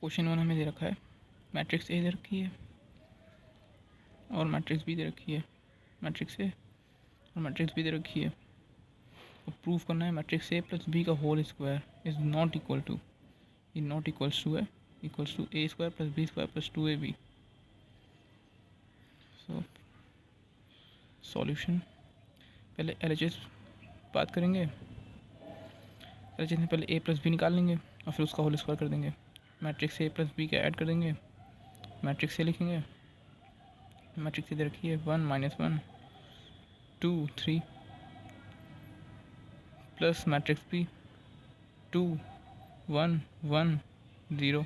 Question 1 हमें दे रखा है, मैट्रिक्स ए दे रखी है और मैट्रिक्स बी दे रखी है, मैट्रिक्स ए और मैट्रिक्स बी दे रखी है। तो प्रूफ करना है मैट्रिक्स ए प्लस बी का whole square is not equal to, ये नॉट इक्वल्स टू है, equals to A square plus B square plus 2ab। So solution, पहले LHS बात करेंगे। LHS में पहले ए प्लस बी निकाल लेंगे और फिर उसका होल स्क्वायर कर देंगे। मैट्रिक्स ए प्लस बी का ऐड कर देंगे, मैट्रिक्स ए लिखेंगे, मैट्रिक्स इधर रखिए 1 -1 2 3 प्लस मैट्रिक्स बी 2 1 1 0।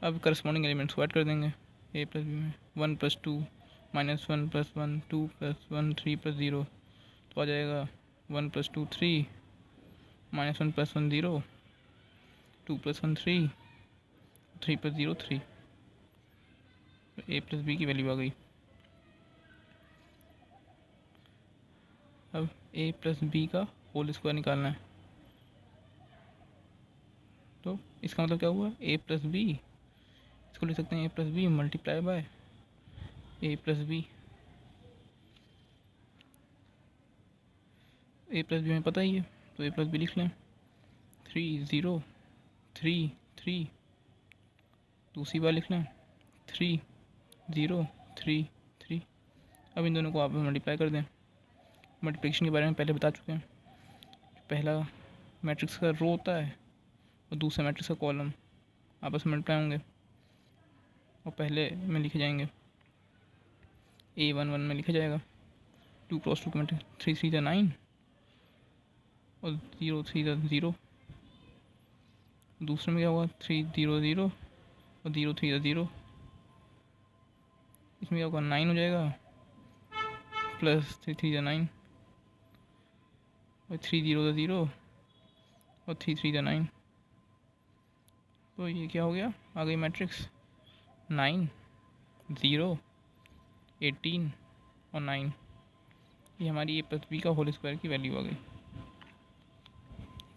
अब करस्पॉन्डिंग एलिमेंट्स को ऐड कर देंगे ए प्लस बी में, 1 + 2 -1 + 1 2 + 1 3 + 0, तो आ जाएगा 1 + 2 3 -1 + 1 0 2 + 1 3 3 + 0 3। ए प्लस बी की वैल्यू आ गई। अब ए प्लस बी का होल स्क्वायर निकालना है, तो इसका मतलब क्या हुआ, ए प्लस बी, इसको लिख सकते हैं a plus b multiply by a plus b. A plus b हमें पता ही है, तो ए प्लस बी लिख लें 3 0 3 3, दूसरी बार लिख लें 3 0 3 3। अब इन दोनों को आप मल्टीप्लाई कर दें। मल्टीप्लिकेशन के बारे में पहले बता चुके हैं, पहला मैट्रिक्स का रो होता है और दूसरा मैट्रिक्स का कॉलम आपस में मल्टीप्लाई होंगे और पहले में लिखे जाएंगे, A1 1 में लिखा जाएगा 2 × 2 का मैट्रिक्स 3 3 9 और 0 3 0। दूसरे में क्या होगा 3 0 0 और 0 3 0, इसमें क्या होगा 9 हो जाएगा प्लस 3 3 9 और 3 0 0 और 3 3 9। तो ये क्या हो गया, आ गई मैट्रिक्स 9 0 18 और 9। ये हमारी ए प्लस बी का होल स्क्वायर की वैल्यू आ गई,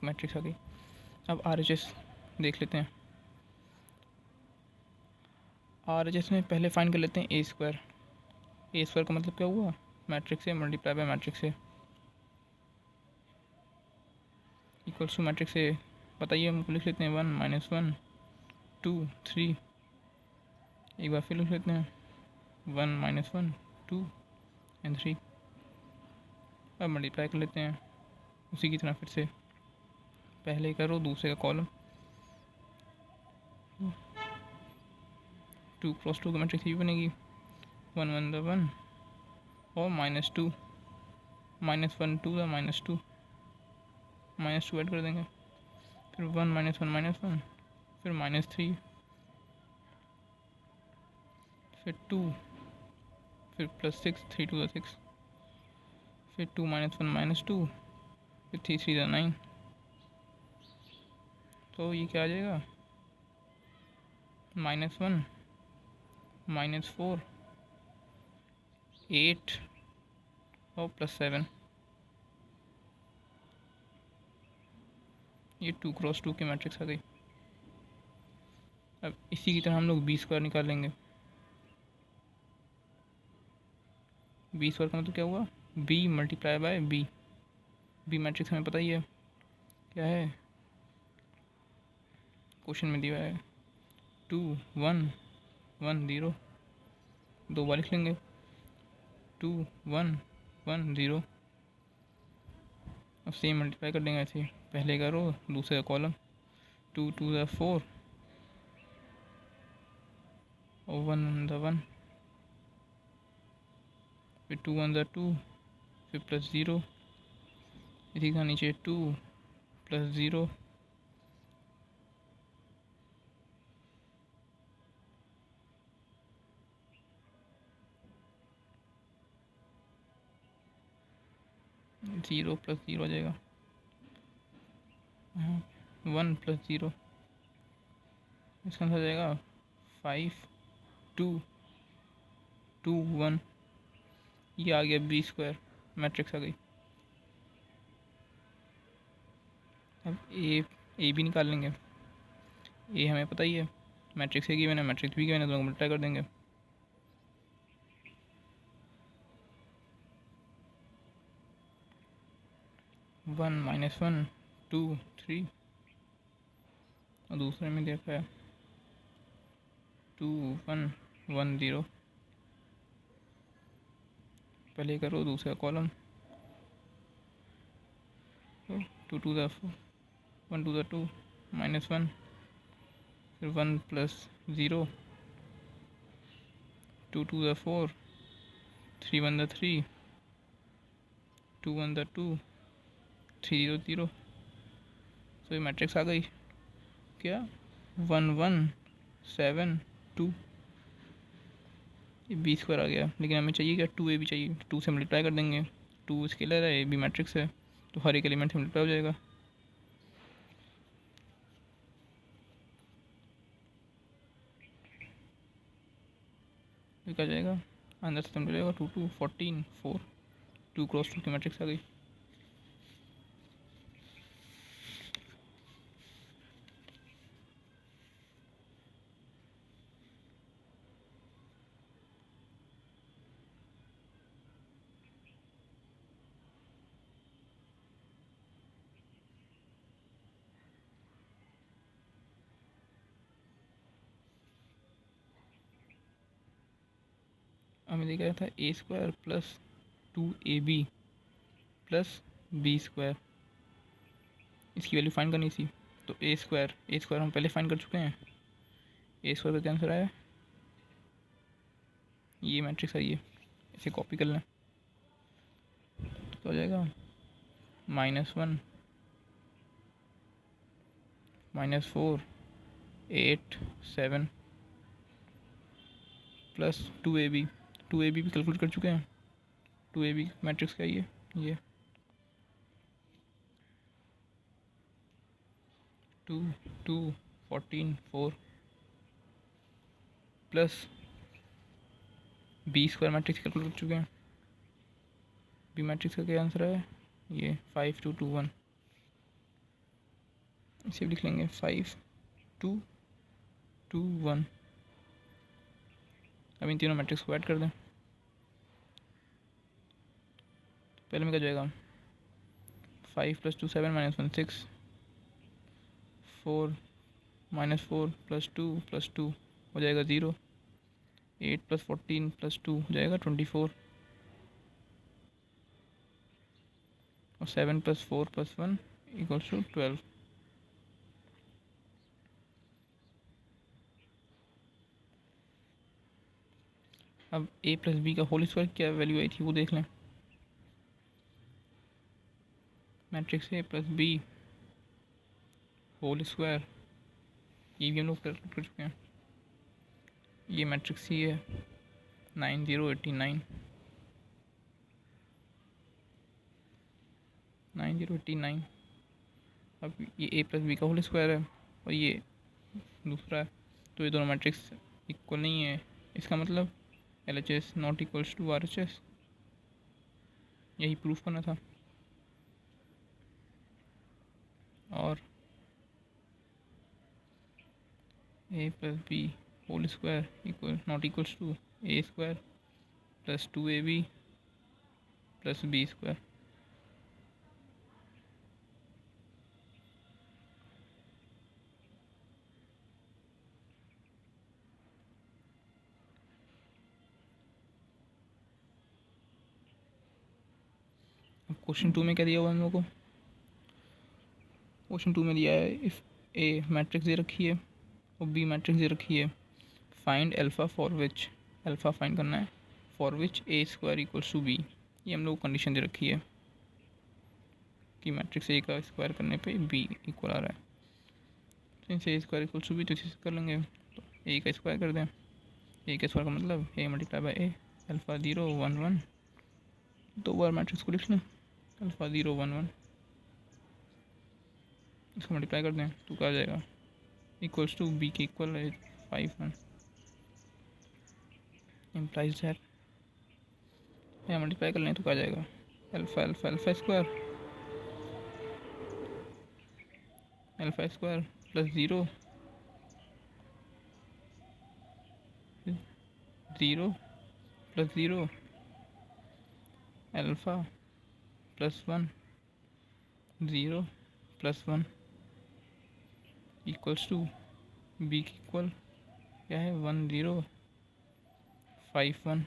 मैट्रिक्स आ गई। अब RHS देख लेते हैं। RHS में पहले फाइंड कर लेते हैं ए स्क्वायर। ए स्क्वायर का मतलब क्या हुआ, matrix A multiply by matrix A equals to matrix A. बताइए, हमको लिख लेते हैं 1 -1 2 3। एक बार फिर लिख लेते हैं 1 -1 2 और 3। अब मल्टीप्लाई कर लेते हैं उसी की तरह, फिर से पहले का रो दूसरे का कॉलम, 2 × 2 का मैट्रिक्स ये बनेगी 1 1 1 और -2 -1 2 -2 -2 ऐड कर देंगे, फिर 1 -1 -1 फिर -3 फिर 2 फिर +6 3 2 6 फिर 2 -1 -2 फिर 3 3 9। तो ये क्या आ जाएगा -1 -4 8 और +7। ये 2 × 2 की मैट्रिक्स आ गई। अब इसी की तरह हम लोग बी स्क्वायर निकाल लेंगे। बी स्क्वायर का मतलब क्या हुआ, B multiply by B. B matrix हमें पता ही है क्या है, क्वेश्चन में दिया है 2 1 1 0। दो बार लिख लेंगे 2 1 1 0। अब सेम मल्टीप्लाई कर देंगे ऐसे, पहले का रो दूसरे का कॉलम, 2 2 4 और 1 1 फिर 2 1 2 फिर +0, इसी का नीचे 2 +0 0 + 0 आ जाएगा 1 + 0, इसका आंसर आ जाएगा 5 2 2 1। ये आ गया बी स्क्वायर, मैट्रिक्स आ गई। अब ए बी निकाल लेंगे। ए हमें पता ही है, मैट्रिक्स ए गिवन है, मैट्रिक्स बी गिवन है, दोनों को मल्टीप्लाई कर देंगे। वन माइनस वन 2 3, और दूसरे में देखा है 2 1 1 0। पहले करो दूसरा कॉलम, तो 2 टू द 1 टू द 2 -1, फिर 1 plus 0, 2 to the 4, 3 1 the 3, 2 1 the 2, 3 0 0। तो ये मैट्रिक्स आ गई क्या, 1 1 7 2। ये बी स्क्वायर आ गया, लेकिन हमें चाहिए क्या, 2 ए भी चाहिए, 2 से मल्टीप्लाई कर देंगे। 2 स्केलर है, ए बी मैट्रिक्स है, तो हर एक एलिमेंट से मल्टीप्लाई हो जाएगा। तो क्या जाएगा, अंदर से मिलेगा 2 2 14 4, 2 क्रॉस 2 की मैट्रिक्स आ गई। हमें दिख रहा था a square plus 2ab plus B square, इसकी वैल्यू फाइंड करनी थी। तो ए स्क्वायर हम पहले फाइंड कर चुके हैं। ए स्क्वायर का क्या आंसर आया, ये मैट्रिक्स आई है, इसे कॉपी कर लें तो हो जाएगा -1 -4 8 7 प्लस 2ab। 2ab भी कैलकुलेट कर चुके हैं, 2ab मैट्रिक्स क्या है ये 2 2 14 4 plus B square matrix calculate कर चुके हैं। बी मैट्रिक्स का क्या आंसर है, ये 5 2 2 1। इसे भी लिख लेंगे 5 2 2 1। अब इन तीनों मैट्रिक्स को ऐड कर दें। पहले में क्या जाएगा, 5 + 2 7 -1 6, 4 -4 + 2 + 2 हो जाएगा 0, 8 + 14 + 2 हो जाएगा 24, और 7 + 4 + 1 = 12। अब a + b का होल स्क्वायर क्या वैल्यू आई थी वो देख लें। Matrix a + b whole square, ये भी हम लोग कैलकुलेट कर चुके हैं। ये मैट्रिक्स ही है 9089 9089। अब ये a + b का होल स्क्वायर है और ये दूसरा है, तो ये दोनों मैट्रिक्स इक्वल नहीं है। इसका मतलब LHS not equals to RHS, यही प्रूफ करना था। और a + b whole square equal not equals to a square + 2ab + b square. अब क्वेश्चन 2 में क्या दिया हुआ हम लोग को, क्वेश्चन 2 में दिया है इफ़ ए मैट्रिक्स दे रखी है और बी मैट्रिक्स दे रखी है, find alpha for which, alpha find करना है for which a square equals to b। ये हम लोग को कंडीशन दे रखी है कि मैट्रिक्स a का स्क्वायर करने पे b इक्वल आ रहा है। तो इनसे a square equals to b, तो इसे कर लेंगे, तो a का स्क्वायर कर दें। a का स्क्वायर का मतलब a × a, alpha 0 1 1, 2 bar matrix को लिख लें, अल्फ़ा 0 1 1, इसको मल्टीप्लाई कर दें तो क्या आ जाएगा, इक्वल्स टू बी के इक्वल है 5 1, इम्प्लाइज दैट, या मल्टीप्लाई कर लें तो क्या आ जाएगा, alpha square plus 0 zero plus zero alpha plus one zero plus one equals to B की इक्वल क्या है 1051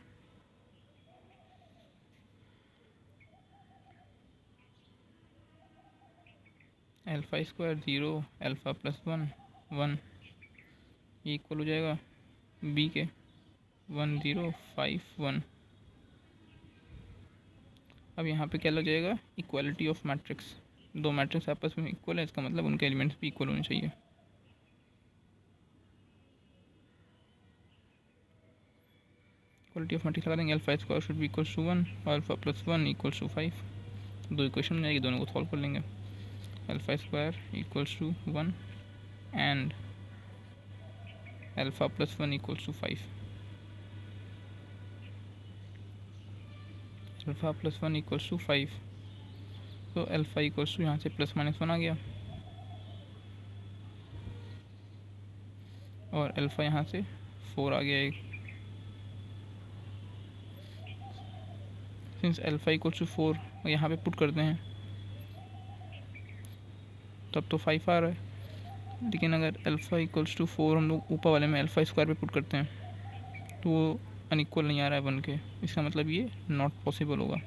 alpha square zero alpha plus one one equal हो जाएगा बी के 1051। अब यहाँ पे क्या लग जाएगा, इक्वालिटी ऑफ मैट्रिक्स। दो मैट्रिक्स आपस में इक्वल है, इसका मतलब उनके एलिमेंट्स भी इक्वल होने चाहिए। इक्वालिटी ऑफ मैट्रिक्स लगा देंगे, alpha square should be equals to 1 और अल्फा प्लस 1 इक्वल्स टू 5। दो इक्वेशन में जाएगी, दोनों को सॉल्व कर लेंगे। Alpha square equals to 1 and alpha plus 1 equals to 5। Alpha plus 1 equals to 5, तो अल्फा इक्वल्स टू यहाँ से प्लस माइनस 1 आ गया और अल्फा यहाँ से 4 आ गया एक। सिंस अल्फा इक्वल्स टू 4 यहाँ पे पुट करते हैं तब तो 5 आ रहा है, लेकिन अगर अल्फ़ा इक्वल्स टू 4 हम लोग ऊपर वाले में अल्फ़ा स्क्वायर पे पुट करते हैं तो वो अनइक्वल नहीं आ रहा है बन के, इसका मतलब ये नॉट पॉसिबल होगा।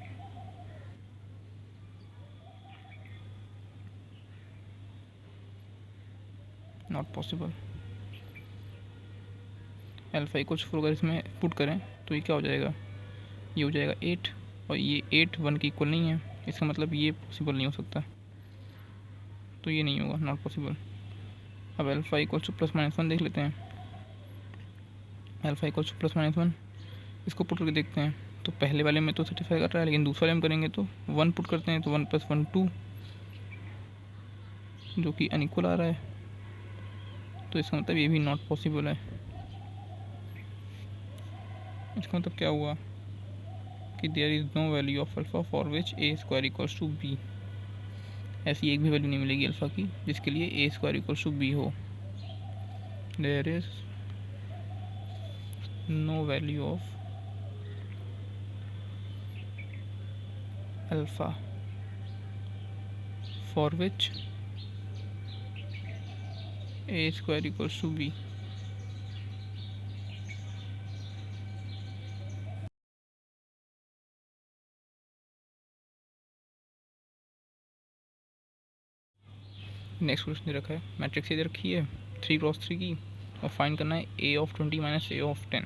Not possible. अल्फ़ा इक्वल्स 4 अगर इसमें पुट करें तो ये क्या हो जाएगा, ये हो जाएगा 8 और ये 8 1 के इक्वल नहीं है, इसका मतलब ये पॉसिबल नहीं हो सकता, तो ये नहीं होगा, नॉट पॉसिबल। अब alpha equals two plus minus 1 देख लेते हैं। Alpha equals two plus minus 1 इसको पुट करके देखते हैं, तो पहले वाले में तो सेटिस्फाई कर रहा है, लेकिन दूसरे वाले में करेंगे तो 1 पुट करते हैं तो 1 प्लस 1 2, जो कि अनइक्वल आ रहा है, तो इसका मतलब ये भी नॉट पॉसिबल है। इसका मतलब क्या हुआ कि there is no value of alpha for which A square equals to B. ऐसी एक भी वैल्यू नहीं मिलेगी अल्फ़ा की जिसके लिए a square equals to b हो। There is no value of alpha for which A square equals to b. Next question दे रखा है, मैट्रिक्स दे रखी है 3x3 की और फाइंड करना है a of 20 minus a of 10।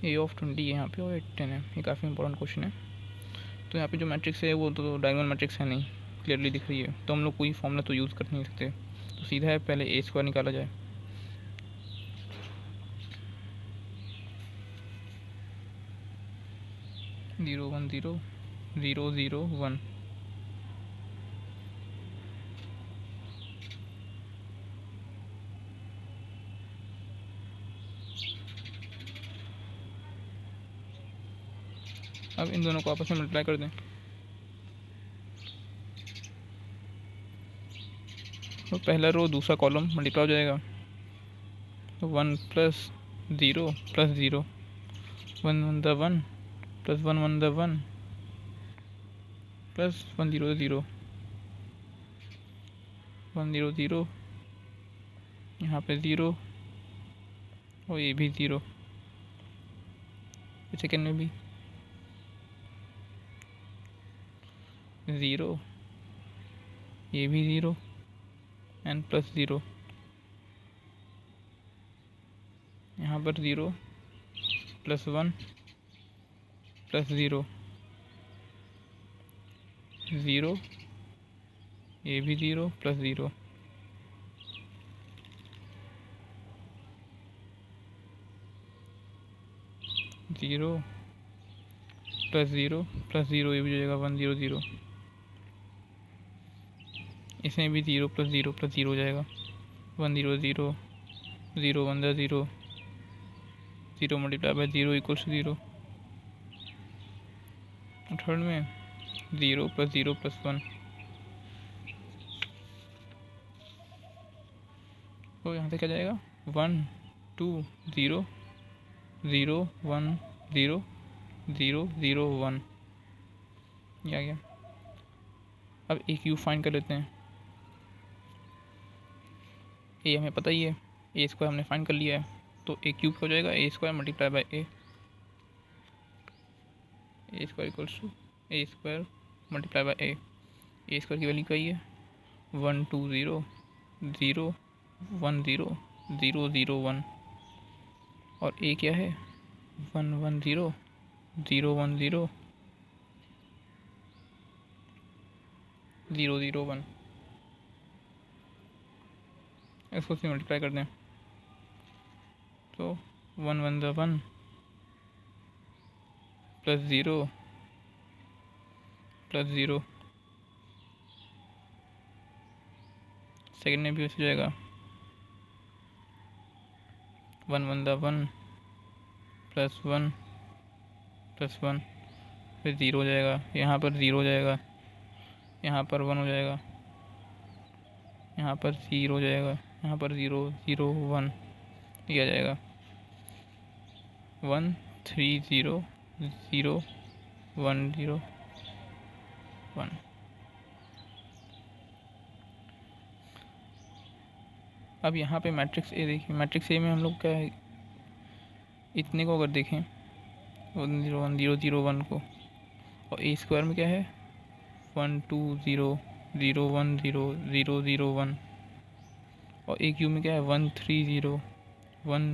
A of 20 यहाँ पे और 10 है, ये काफ़ी इंपॉर्टेंट क्वेश्चन है। तो यहाँ पे जो मैट्रिक्स है वो तो डायगोनल मैट्रिक्स है नहीं, क्लियरली दिख रही है, तो हम लोग कोई फॉर्मूला तो यूज़ कर नहीं सकते, तो सीधा है पहले ए स्क्वायर निकाला जाए। Zero one zero zero zero one, अब इन दोनों को आपस में मल्टीप्लाई कर दें, तो पहला रो दूसरा कॉलम मल्टीप्लाई हो जाएगा, तो 1 plus zero plus zero, 1 1 the 1 plus 1 1 the 1 plus 1 0 0 1 0 0, यहाँ पे 0 और ये भी 0, सेकेंड में भी 0, ये भी 0 एंड प्लस 0, यहाँ पर 0 प्लस 1 प्लस 0 0, ये भी 0 प्लस 0, ज़ीरो प्लस 0 प्लस 0, ये भी हो जाएगा 1 0 0, इसमें भी 0 प्लस 0 प्लस 0 हो जाएगा 1 0 0 0 1 the 0 0 multiply by 0 equals to 0। Third में 0 प्लस 0 प्लस 1, तो यहाँ से क्या जाएगा 1 2 0 0 1 0 0 0 1, ये आ गया। अब ए क्यूब फाइंड कर लेते हैं। ए हमें पता ही है, ए स्क्वायर हमने फाइंड कर लिया है, तो ए क्यूब हो जाएगा a square multiply by a square equals to A square multiply by a square की वैल्यू क्या है 1 2 0 0 1 0 0 0 1, और ए क्या है 1 1 0 0 1 0 0 0 1। इसको से मल्टीप्लाई कर दें तो 1 1 ज़ा 1 प्लस 0 प्लस 0, सेकेंड में भी हो जाएगा 1 1 ज़ा 1 प्लस 1 प्लस 1, फिर 0 हो जाएगा, यहाँ पर 0 हो जाएगा, यहाँ पर 1 हो जाएगा, यहाँ पर 0 हो जाएगा, यहाँ पर 0 0 1, ये आ जाएगा 1 3 0 0 1 0 1। अब यहाँ पे मैट्रिक्स ए देखिए, मैट्रिक्स ए में हम लोग क्या है, इतने को अगर देखें 1 0 1 0 0 1 को, और ए स्क्वायर में क्या है 1 2 0 0 1 0 0 0 1, और ए क्यूब में क्या है 1 3 0 1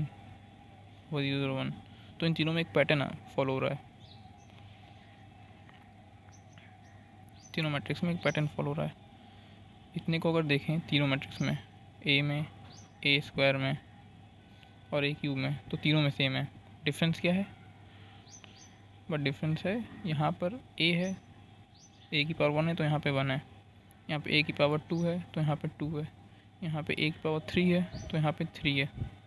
0 0 1। तो इन तीनों में एक पैटर्न फॉलो हो रहा है, तीनों मैट्रिक्स में एक पैटर्न फॉलो हो रहा है। इतने को अगर देखें तीनों मैट्रिक्स में, ए में, ए स्क्वायर में और ए क्यूब में, तो तीनों में सेम है। डिफरेंस क्या है, बट डिफरेंस है यहाँ पर ए है, ए की पावर 1 है तो यहाँ पे 1 है, यहाँ पे ए की पावर 2 है तो यहाँ पे 2 है, यहाँ पे ए की पावर 3 है तो यहाँ पे 3 है।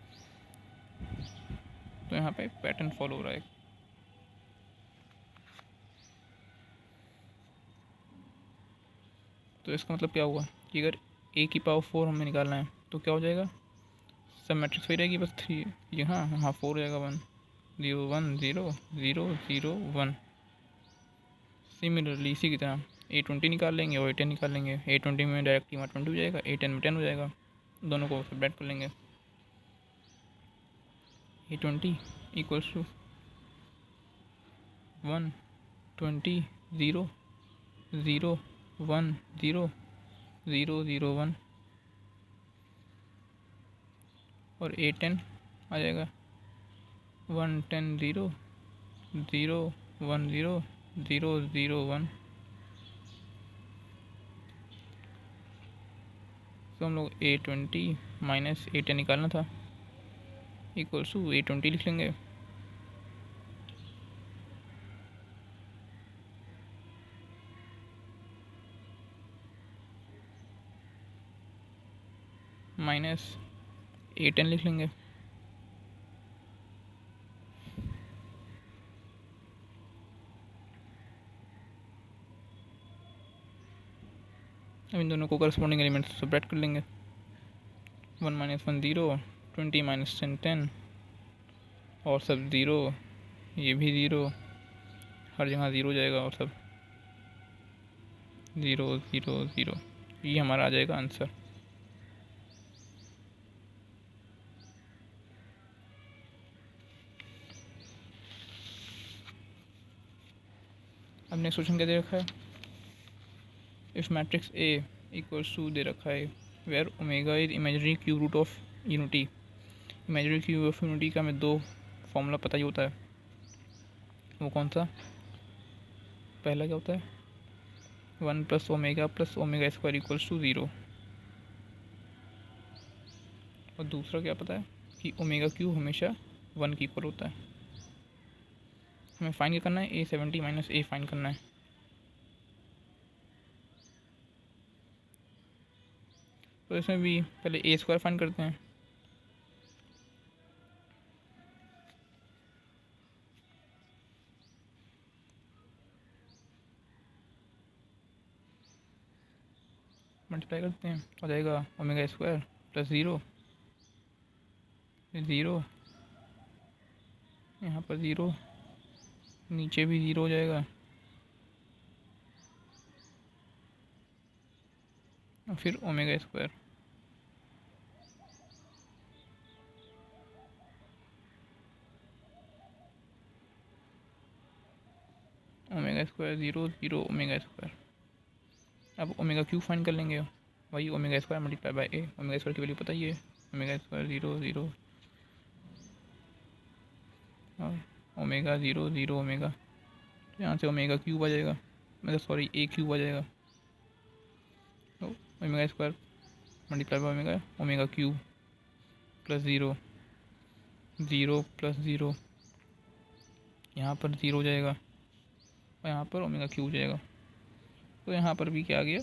तो यहाँ पे पैटर्न फॉलो हो रहा है। तो इसका मतलब क्या हुआ कि अगर ए की पावर 4 हमें निकालना है तो क्या हो जाएगा, सब मैट्रिक्स वही रहेगी, बस 3 यहाँ, हाँ 4 हो जाएगा, 1 0 1 0 0 0 1। सिमिलरली इसी की तरह A20 निकाल लेंगे और A10 निकाल लेंगे। A20 में डायरेक्ट यहाँ 20 हो जाएगा, A10 में 10 हो जाएगा, दोनों को सब्ट्रैक्ट कर लेंगे। A20 इक्वल्स टू 1 20 0 0 1 0 0 0 1, और A10 आ जाएगा 1 10 0 0 1 0 0 0 1। तो हम लोग A20 माइनस A10 निकालना था, इक्वल्स टू A20 लिख लेंगे, माइनस A10 लिख लेंगे। अब इन दोनों को करस्पॉन्डिंग एलिमेंट्स सब्ट्रैक्ट कर लेंगे। 1 माइनस 1 0, 20 माइनस 10 10, और सब 0, ये भी 0, हर जगह 0 जाएगा और सब 0 0 0, ये हमारा आ जाएगा आंसर। अब नेक्स्ट क्वेश्चन क्या दे रखा है, if matrix A equals to दे रखा है where omega is imaginary cube root of unity. Imaginary cube of unity का हमें दो फॉर्मूला पता ही होता है, वो कौन सा, पहला क्या होता है 1 plus omega square equals to 0, और दूसरा क्या पता है कि ओमेगा क्यूब हमेशा 1 की इक्वल होता है। हमें फाइंड करना है A70 माइनस ए फाइंड करना है। तो इसमें भी पहले ए स्क्वायर फाइंड करते हैं। मल्टीप्लाई करते हैं, हो जाएगा ओमेगा स्क्वायर प्लस 0 0 यहाँ पर 0, नीचे भी 0 हो जाएगा और फिर omega square. Omega square 0 0 omega square. अब ओमेगा क्यू फाइंड कर लेंगे, वही omega square multiply by A. Omega square की वैल्यू पता ही है, ओमेगा स्क्वायर 0 0 और ओमेगा 0 0 ओमेगा। तो यहाँ से ओमेगा क्यूब आ जाएगा, मतलब सॉरी ए क्यूब आ जाएगा। तो omega square multiply by omega, omega cube plus 0 0 plus 0, यहाँ पर 0 हो जाएगा और यहाँ पर ओमेगा क्यूब हो जाएगा। तो यहाँ पर भी क्या आ गया,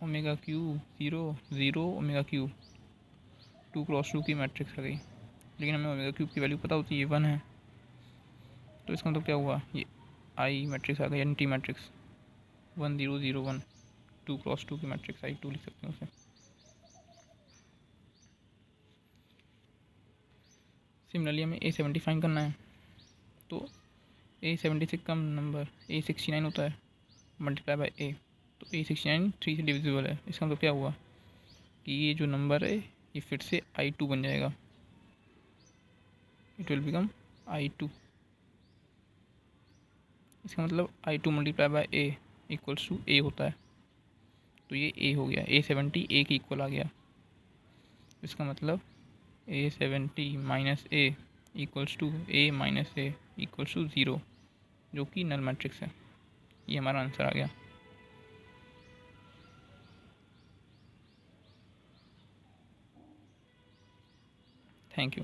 omega cube 0 0 omega cube, 2 cross 2 की मैट्रिक्स आ गई। लेकिन हमें ओमेगा क्यूब की वैल्यू पता होती है, ये 1 है। तो इसका मतलब क्या हुआ, ये आई मैट्रिक्स आ गई, एन टी मैट्रिक्स 1 0 0 1, 2 क्रॉस 2 की मैट्रिक्स आई 2 लिख सकते हैं उसे। सिमिलरली हमें A70 फाइंड करना है। तो A70 से कम नंबर A69 होता है, मल्टीप्लाई बाय A। तो A69 3 से डिविजिबल है। इसका मतलब क्या हुआ कि ये जो नंबर है ये फिर से I2 बन जाएगा, इट विल बिकम I2। इसका मतलब I2 multiply by A equals to A होता है। तो ये A हो गया, A70 A के इक्वल आ गया। इसका मतलब A70 minus A equals to A minus A equals to 0, जो कि नल मैट्रिक्स है। ये हमारा आंसर आ गया। Thank you.